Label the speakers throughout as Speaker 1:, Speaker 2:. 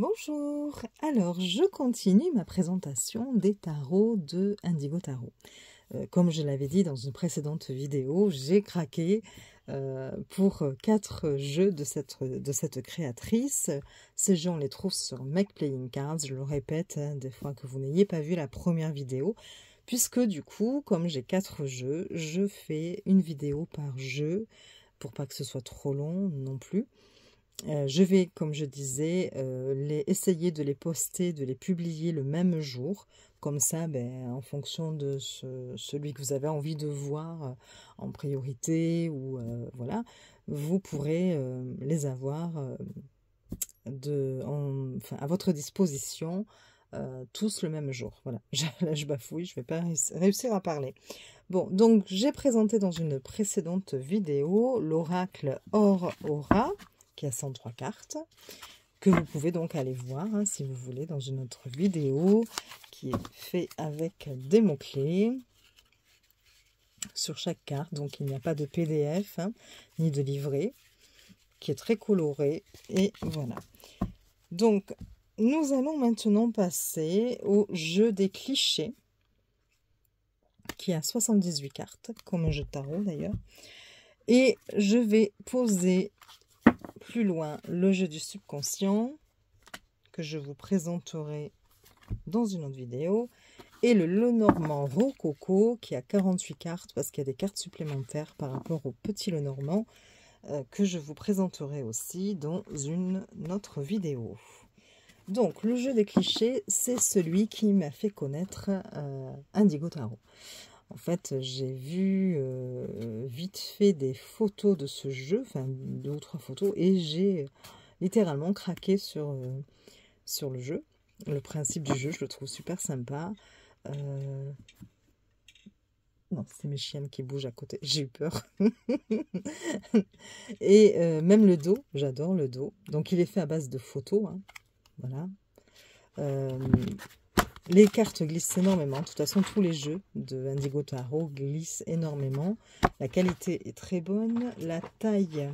Speaker 1: Bonjour, alors je continue ma présentation des tarots de Indigo Tarot. Comme je l'avais dit dans une précédente vidéo, j'ai craqué pour 4 jeux de cette créatrice. Ces jeux, on les trouve sur Make Playing Cards, je le répète, hein, des fois que vous n'ayez pas vu la première vidéo, puisque du coup, comme j'ai 4 jeux, je fais une vidéo par jeu, pour pas que ce soit trop long non plus. Je vais, comme je disais, essayer de les poster, de les publier le même jour. Comme ça, en fonction de celui que vous avez envie de voir en priorité, ou voilà, vous pourrez les avoir à votre disposition tous le même jour. Voilà, là je bafouille, je ne vais pas réussir à parler. Bon, donc j'ai présenté dans une précédente vidéo l'oracle Or-Aura, qui a 103 cartes, que vous pouvez donc aller voir hein, si vous voulez dans une autre vidéo qui est fait avec des mots-clés sur chaque carte. Donc il n'y a pas de PDF hein, ni de livret, qui est très coloré. Et voilà. Donc nous allons maintenant passer au jeu des clichés, qui a 78 cartes, comme un jeu de tarot d'ailleurs. Et je vais poser plus loin le jeu du subconscient, que je vous présenterai dans une autre vidéo, et le Lenormand Rococo, qui a 48 cartes, parce qu'il y a des cartes supplémentaires par rapport au petit Lenormand, que je vous présenterai aussi dans une autre vidéo. Donc, le jeu des clichés, c'est celui qui m'a fait connaître Indigo Tarot. En fait, j'ai vu vite fait des photos de ce jeu, enfin 2 ou 3 photos, et j'ai littéralement craqué sur le jeu. Le principe du jeu, je le trouve super sympa. Non, c'est mes chiennes qui bougent à côté, j'ai eu peur. Et même le dos, j'adore le dos. Donc il est fait à base de photos, hein. Voilà. Les cartes glissent énormément. De toute façon, tous les jeux de Indigo Tarot glissent énormément. La qualité est très bonne. La taille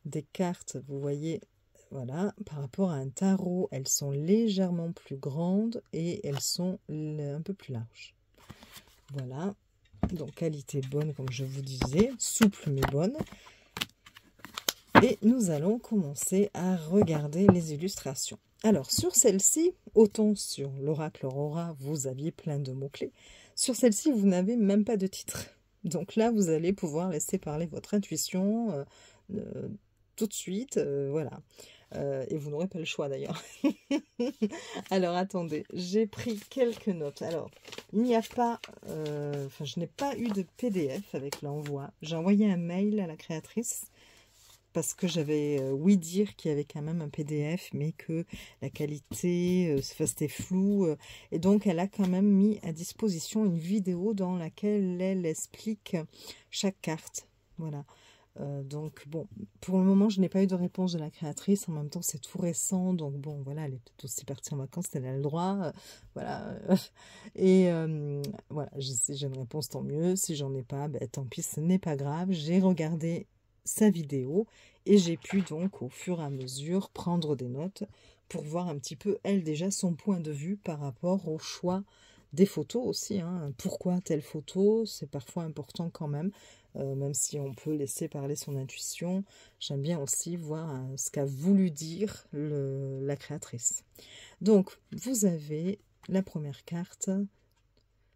Speaker 1: des cartes, vous voyez, voilà, par rapport à un tarot, elles sont légèrement plus grandes et elles sont un peu plus larges. Voilà. Donc, qualité bonne, comme je vous disais. Souple, mais bonne. Et nous allons commencer à regarder les illustrations. Alors, sur celle-ci, autant sur l'oracle Aurora, vous aviez plein de mots-clés. Sur celle-ci, vous n'avez même pas de titre. Donc là, vous allez pouvoir laisser parler votre intuition tout de suite. Voilà. Et vous n'aurez pas le choix d'ailleurs. Alors, attendez, j'ai pris quelques notes. Alors, il n'y a pas... je n'ai pas eu de PDF avec l'envoi. J'ai envoyé un mail à la créatrice, parce que j'avais ouï dire qu'il y avait quand même un PDF, mais que la qualité, c'était flou. Et donc, elle a quand même mis à disposition une vidéo dans laquelle elle explique chaque carte. Voilà. Donc, bon, pour le moment, je n'ai pas eu de réponse de la créatrice. En même temps, c'est tout récent. Donc, bon, voilà, elle est peut-être aussi partie en vacances, elle a le droit. Voilà. Et voilà, si j'ai une réponse, tant mieux. Si j'en ai pas, tant pis, ce n'est pas grave. J'ai regardé sa vidéo et j'ai pu donc au fur et à mesure prendre des notes pour voir un petit peu elle déjà son point de vue par rapport au choix des photos aussi, hein. Pourquoi telle photo, c'est parfois important quand même, même si on peut laisser parler son intuition. J'aime bien aussi voir ce qu'a voulu dire la créatrice. Donc vous avez la première carte,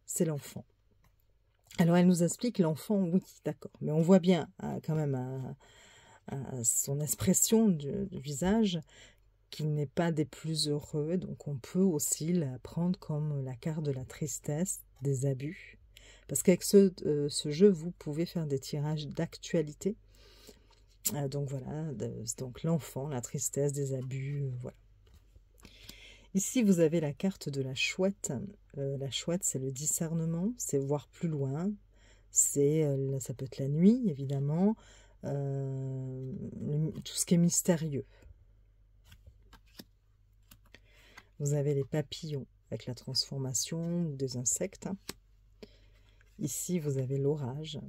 Speaker 1: c'est l'enfant. Alors, elle nous explique l'enfant, oui, d'accord. Mais on voit bien quand même à son expression du visage qu'il n'est pas des plus heureux. Donc, on peut aussi la prendre comme la carte de la tristesse, des abus. Parce qu'avec ce jeu, vous pouvez faire des tirages d'actualité. Donc, voilà. Donc, l'enfant, la tristesse, des abus, voilà. Ici, vous avez la carte de la chouette. La chouette, c'est le discernement, c'est voir plus loin. Ça peut être la nuit, évidemment, tout ce qui est mystérieux. Vous avez les papillons avec la transformation des insectes. Ici, vous avez l'orage.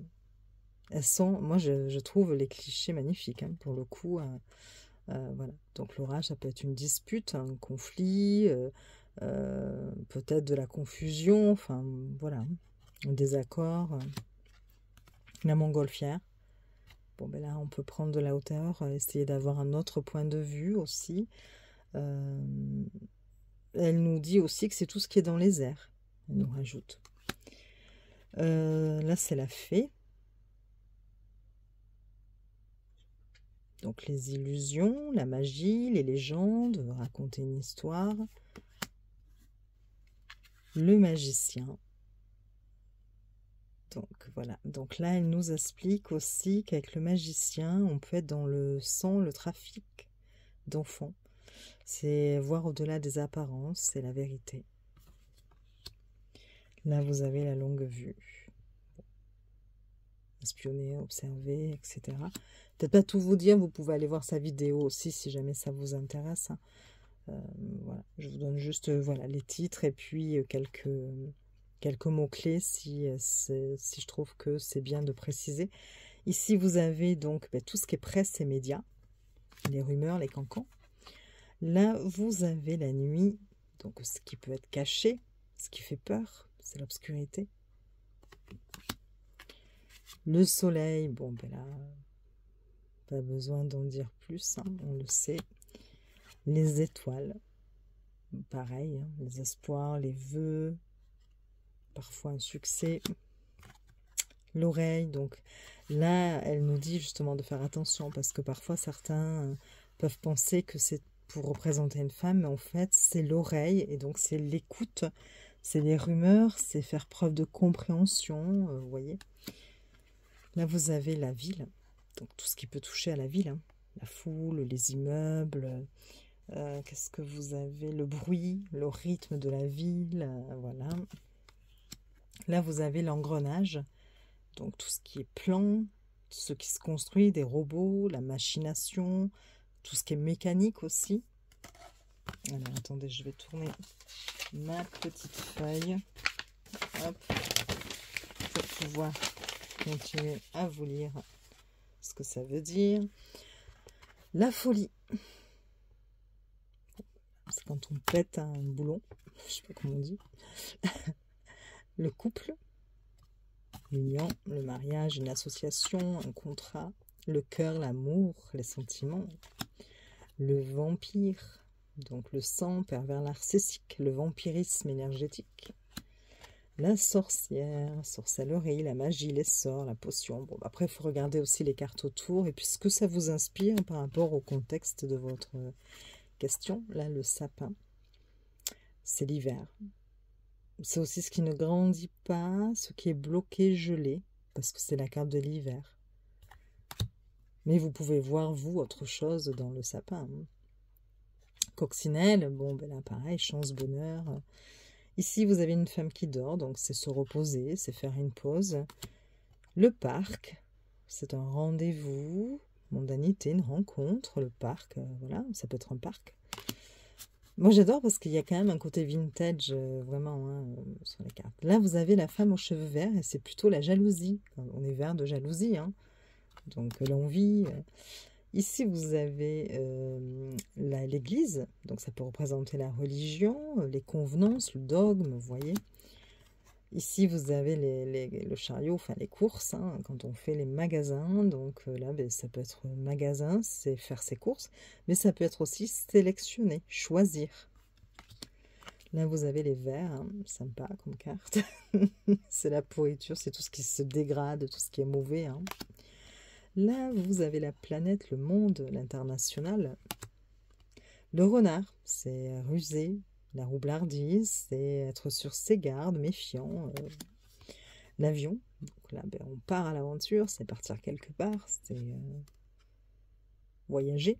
Speaker 1: Elles sont, moi, je trouve les clichés magnifiques, hein, pour le coup. Voilà. Donc l'orage, ça peut être une dispute, un conflit, peut-être de la confusion, enfin voilà, un désaccord. La montgolfière. Bon, ben là, on peut prendre de la hauteur, essayer d'avoir un autre point de vue aussi. Elle nous dit aussi que c'est tout ce qui est dans les airs. Elle nous rajoute. Là, c'est la fée. Donc, les illusions, la magie, les légendes, raconter une histoire. Le magicien. Donc, voilà. Donc là, elle nous explique aussi qu'avec le magicien, on peut être dans le sang, le trafic d'enfants. C'est voir au-delà des apparences, c'est la vérité. Là, vous avez la longue vue. Espionner, observer, etc. Peut-être pas tout vous dire, vous pouvez aller voir sa vidéo aussi si jamais ça vous intéresse. Voilà, je vous donne juste voilà, les titres et puis quelques mots-clés si je trouve que c'est bien de préciser. Ici, vous avez donc tout ce qui est presse et médias, les rumeurs, les cancans. Là, vous avez la nuit, donc ce qui peut être caché, ce qui fait peur, c'est l'obscurité. Le soleil, bon, ben là, pas besoin d'en dire plus, hein, on le sait. Les étoiles, pareil, hein, les espoirs, les vœux, parfois un succès. L'oreille, donc là, elle nous dit justement de faire attention parce que parfois certains peuvent penser que c'est pour représenter une femme, mais en fait, c'est l'oreille et donc c'est l'écoute, c'est les rumeurs, c'est faire preuve de compréhension, vous voyez. Là, vous avez la ville, donc tout ce qui peut toucher à la ville, hein. La foule, les immeubles, qu'est-ce que vous avez? Le bruit, le rythme de la ville, voilà. Là, vous avez l'engrenage, donc tout ce qui est plan, ce qui se construit, des robots, la machination, tout ce qui est mécanique aussi. Alors, attendez, je vais tourner ma petite feuille. Hop, pour pouvoir continuer à vous lire ce que ça veut dire. La folie. C'est quand on pète un boulon. Je sais pas comment on dit. Le couple. L'union, le mariage, une association, un contrat. Le cœur, l'amour, les sentiments. Le vampire. Donc le sang, pervers narcissique. Le vampirisme énergétique. La sorcière, sorcellerie, la magie, les sorts, la potion. Bon, après, il faut regarder aussi les cartes autour et puis ce que ça vous inspire par rapport au contexte de votre question. Là, le sapin, c'est l'hiver. C'est aussi ce qui ne grandit pas, ce qui est bloqué, gelé, parce que c'est la carte de l'hiver. Mais vous pouvez voir, vous, autre chose dans le sapin. Coccinelle, bon, ben là, pareil, chance, bonheur. Ici, vous avez une femme qui dort, donc c'est se reposer, c'est faire une pause. Le parc, c'est un rendez-vous, mondanité, une rencontre. Le parc, voilà, ça peut être un parc. Moi, j'adore parce qu'il y a quand même un côté vintage, vraiment, hein, sur les cartes. Là, vous avez la femme aux cheveux verts, et c'est plutôt la jalousie. On est vert de jalousie, hein. Donc l'envie. Ici, vous avez l'église, donc ça peut représenter la religion, les convenances, le dogme, vous voyez. Ici, vous avez le chariot, enfin les courses, hein, quand on fait les magasins. Donc là, ben, ça peut être magasin, c'est faire ses courses, mais ça peut être aussi sélectionner, choisir. Là, vous avez les verts, hein, sympa comme carte. C'est la pourriture, c'est tout ce qui se dégrade, tout ce qui est mauvais, hein. Là, vous avez la planète, le monde, l'international. Le renard, c'est rusé. La roublardise, c'est être sur ses gardes, méfiant. L'avion, donc là, ben, on part à l'aventure, c'est partir quelque part, c'est voyager.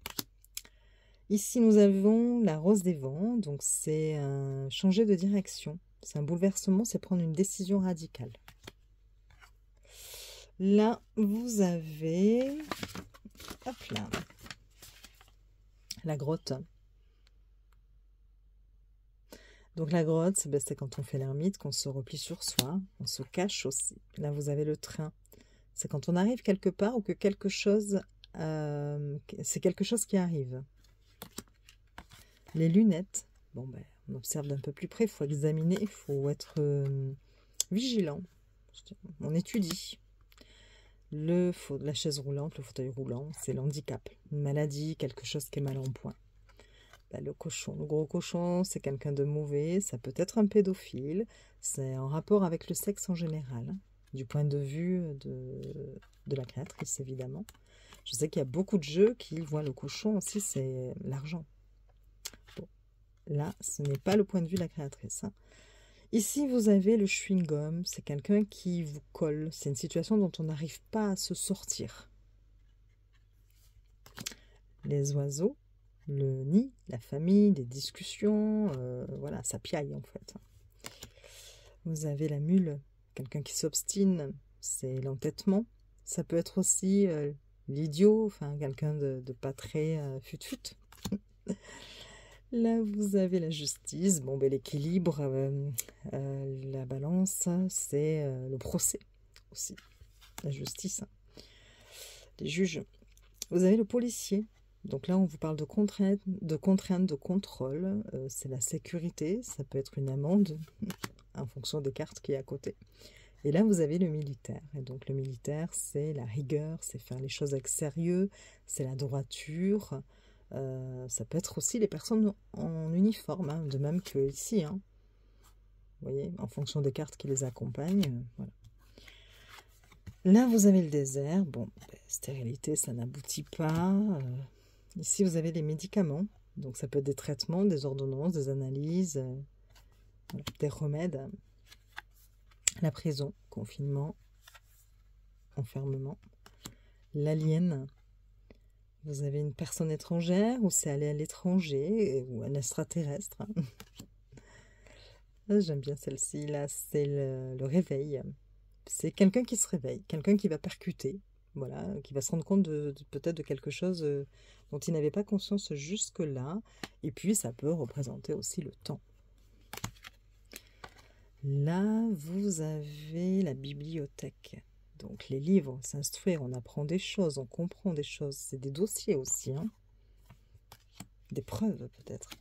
Speaker 1: Ici, nous avons la rose des vents, donc c'est changer de direction. C'est un bouleversement, c'est prendre une décision radicale. Là, vous avez, hop là, la grotte. Donc la grotte, c'est quand on fait l'ermite, qu'on se replie sur soi, on se cache aussi. Là, vous avez le train. C'est quand on arrive quelque part ou que quelque chose c'est quelque chose qui arrive. Les lunettes, bon ben, on observe d'un peu plus près, il faut examiner, il faut être vigilant. On étudie. La chaise roulante, le fauteuil roulant, c'est l'handicap, une maladie, quelque chose qui est mal en point. Ben, le cochon, le gros cochon, c'est quelqu'un de mauvais, ça peut être un pédophile, c'est en rapport avec le sexe en général, hein, du point de vue de la créatrice évidemment. Je sais qu'il y a beaucoup de jeux qui voient le cochon aussi, c'est l'argent. Bon, là, ce n'est pas le point de vue de la créatrice, hein. Ici, vous avez le chewing-gum, c'est quelqu'un qui vous colle, c'est une situation dont on n'arrive pas à se sortir. Les oiseaux, le nid, la famille, des discussions, voilà, ça piaille en fait. Vous avez la mule, quelqu'un qui s'obstine, c'est l'entêtement. Ça peut être aussi l'idiot, enfin quelqu'un de pas très fut-fut. Là, vous avez la justice, bon, ben, l'équilibre, la balance, c'est le procès aussi, la justice, hein. Les juges. Vous avez le policier, donc là, on vous parle de contraintes, de contrôle, c'est la sécurité, ça peut être une amende, en fonction des cartes qui est à côté. Et là, vous avez le militaire, et donc le militaire, c'est la rigueur, c'est faire les choses avec sérieux, c'est la droiture. Ça peut être aussi les personnes en uniforme, hein, de même que ici, hein. Vous voyez, en fonction des cartes qui les accompagnent. Voilà. Là, vous avez le désert. Bon, stérilité, ça n'aboutit pas. Ici, vous avez les médicaments. Donc, ça peut être des traitements, des ordonnances, des analyses, voilà, des remèdes. La prison, confinement, enfermement. L'alien. Vous avez une personne étrangère, ou c'est aller à l'étranger, ou un extraterrestre, hein. J'aime bien celle-ci, là, c'est le réveil. C'est quelqu'un qui se réveille, quelqu'un qui va percuter, voilà, qui va se rendre compte peut-être de quelque chose dont il n'avait pas conscience jusque-là. Et puis, ça peut représenter aussi le temps. Là, vous avez la bibliothèque. Donc, les livres, s'instruire, on apprend des choses, on comprend des choses. C'est des dossiers aussi, hein. Des preuves, peut-être.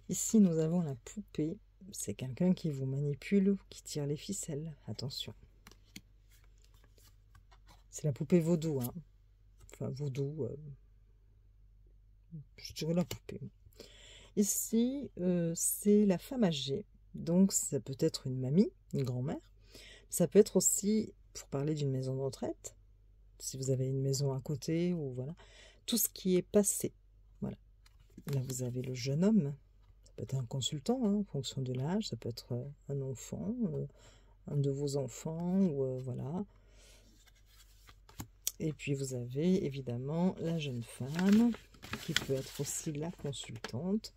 Speaker 1: Ici, nous avons la poupée. C'est quelqu'un qui vous manipule, qui tire les ficelles. Attention. C'est la poupée vaudou, hein. Enfin, vaudou. Je dirais la poupée. Ici, c'est la femme âgée. Donc, ça peut être une mamie, une grand-mère. Ça peut être aussi... pour parler d'une maison de retraite, si vous avez une maison à côté, ou voilà, tout ce qui est passé. Voilà. Là, vous avez le jeune homme, ça peut être un consultant, hein, en fonction de l'âge, ça peut être un enfant, un de vos enfants, ou voilà. Et puis, vous avez évidemment la jeune femme, qui peut être aussi la consultante,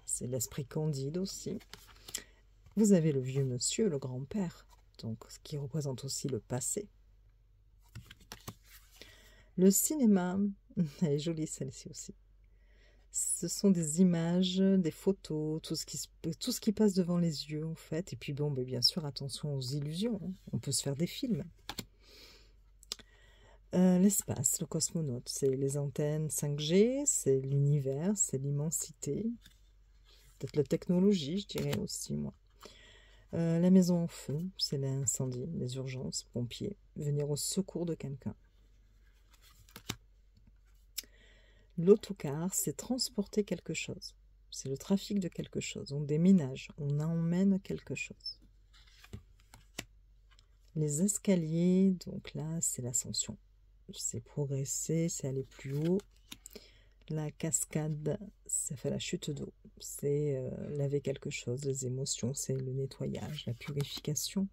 Speaker 1: c'est l'esprit candide aussi. Vous avez le vieux monsieur, le grand-père, donc ce qui représente aussi le passé. Le cinéma, elle est jolie celle-ci aussi. Ce sont des images, des photos, tout ce qui passe devant les yeux en fait. Et puis bon, ben, bien sûr, attention aux illusions, hein. On peut se faire des films. L'espace, le cosmonaute, c'est les antennes 5G, c'est l'univers, c'est l'immensité. Peut-être la technologie, je dirais aussi, moi. La maison en feu, c'est l'incendie, les urgences, pompiers, venir au secours de quelqu'un. L'autocar, c'est transporter quelque chose. C'est le trafic de quelque chose. On déménage, on emmène quelque chose. Les escaliers, donc là, c'est l'ascension. C'est progresser, c'est aller plus haut. La cascade, ça fait la chute d'eau. C'est laver quelque chose, les émotions, c'est le nettoyage, la purification.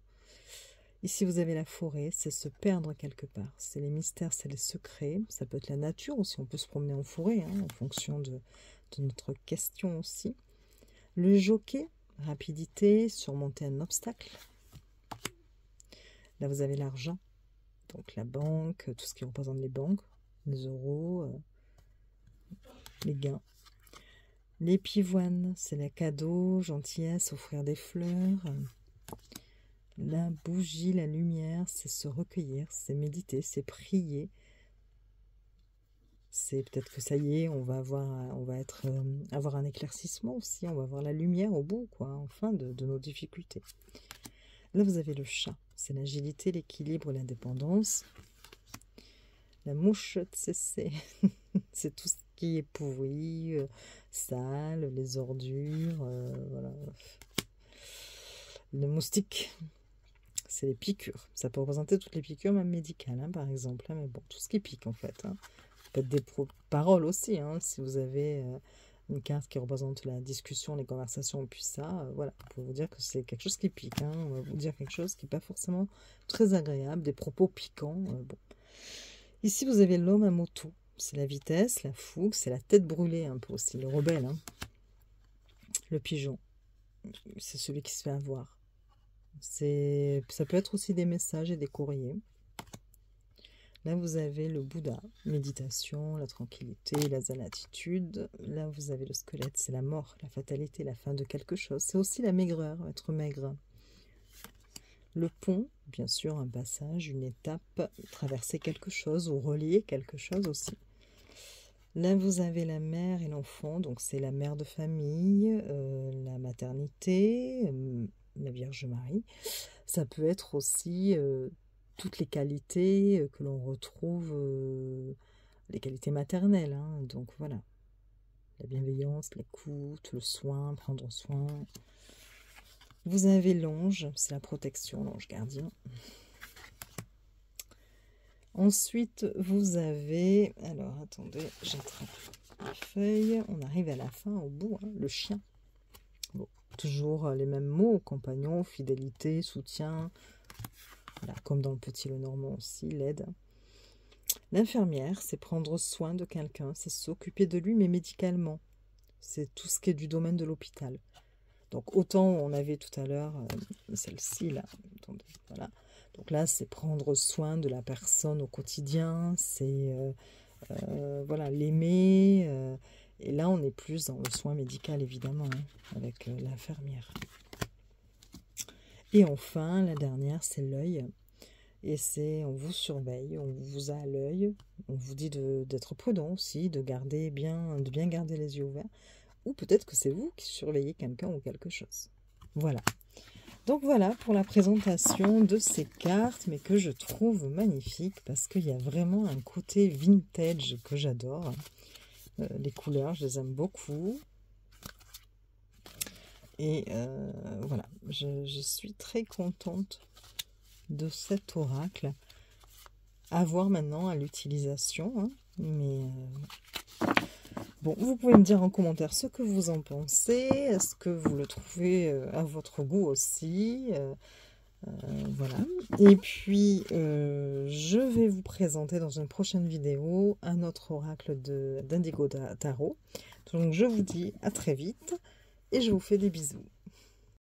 Speaker 1: Ici, vous avez la forêt, c'est se perdre quelque part. C'est les mystères, c'est les secrets. Ça peut être la nature aussi, on peut se promener en forêt, hein, en fonction de notre question aussi. Le jockey, rapidité, surmonter un obstacle. Là, vous avez l'argent. Donc la banque, tout ce qui représente les banques, les euros, les gains. Les pivoines, c'est les cadeaux, gentillesse, offrir des fleurs. La bougie, la lumière, c'est se recueillir, c'est méditer, c'est prier. C'est peut-être que ça y est, on va avoir un éclaircissement aussi, on va avoir la lumière au bout, quoi, enfin, de nos difficultés. Là, vous avez le chat. C'est l'agilité, l'équilibre, l'indépendance. La mouche, c'est tout ce qui est pourri, sale, les ordures, voilà. Le moustique, c'est les piqûres. Ça peut représenter toutes les piqûres, même médicales, hein, par exemple. Hein, mais bon, tout ce qui pique, en fait. Hein. Ça peut être des paroles aussi, hein, si vous avez une carte qui représente la discussion, les conversations, et puis ça, voilà, pour vous dire que c'est quelque chose qui pique. Hein, on va vous dire quelque chose qui n'est pas forcément très agréable, des propos piquants. Bon. Ici, vous avez l'homme à moto. C'est la vitesse, la fougue, c'est la tête brûlée un peu aussi, le rebelle. Hein. Le pigeon, c'est celui qui se fait avoir. Ça peut être aussi des messages et des courriers. Là, vous avez le Bouddha, méditation, la tranquillité, la zen attitude. Là, vous avez le squelette, c'est la mort, la fatalité, la fin de quelque chose. C'est aussi la maigreur, être maigre. Le pont, bien sûr, un passage, une étape, traverser quelque chose ou relier quelque chose aussi. Là, vous avez la mère et l'enfant, donc c'est la mère de famille, la maternité, la Vierge Marie. Ça peut être aussi toutes les qualités que l'on retrouve, les qualités maternelles. Hein, donc voilà, la bienveillance, l'écoute, le soin, prendre soin. Vous avez l'ange, c'est la protection, l'ange gardien. Ensuite, vous avez... Alors, attendez, j'attrape la feuille. On arrive à la fin, au bout, hein, le chien. Bon, toujours les mêmes mots, compagnon, fidélité, soutien. Voilà, comme dans le Petit Lenormand aussi, l'aide. L'infirmière, c'est prendre soin de quelqu'un, c'est s'occuper de lui, mais médicalement. C'est tout ce qui est du domaine de l'hôpital. Donc, autant on avait tout à l'heure celle-ci, là. Attendez, voilà. Donc là, c'est prendre soin de la personne au quotidien, c'est voilà, l'aimer. Et là, on est plus dans le soin médical, évidemment, hein, avec l'infirmière. Et enfin, la dernière, c'est l'œil. Et c'est, on vous surveille, on vous a à l'œil. On vous dit d'être prudent aussi, de bien garder les yeux ouverts. Ou peut-être que c'est vous qui surveillez quelqu'un ou quelque chose. Voilà. Donc voilà pour la présentation de ces cartes, mais que je trouve magnifique parce qu'il y a vraiment un côté vintage que j'adore. Les couleurs, je les aime beaucoup. Et voilà, je suis très contente de cet oracle. À voir maintenant à l'utilisation, hein, mais... Bon, vous pouvez me dire en commentaire ce que vous en pensez. Est-ce que vous le trouvez à votre goût aussi voilà. Et puis, je vais vous présenter dans une prochaine vidéo un autre oracle d'Indigo Tarot. Donc, je vous dis à très vite et je vous fais des bisous.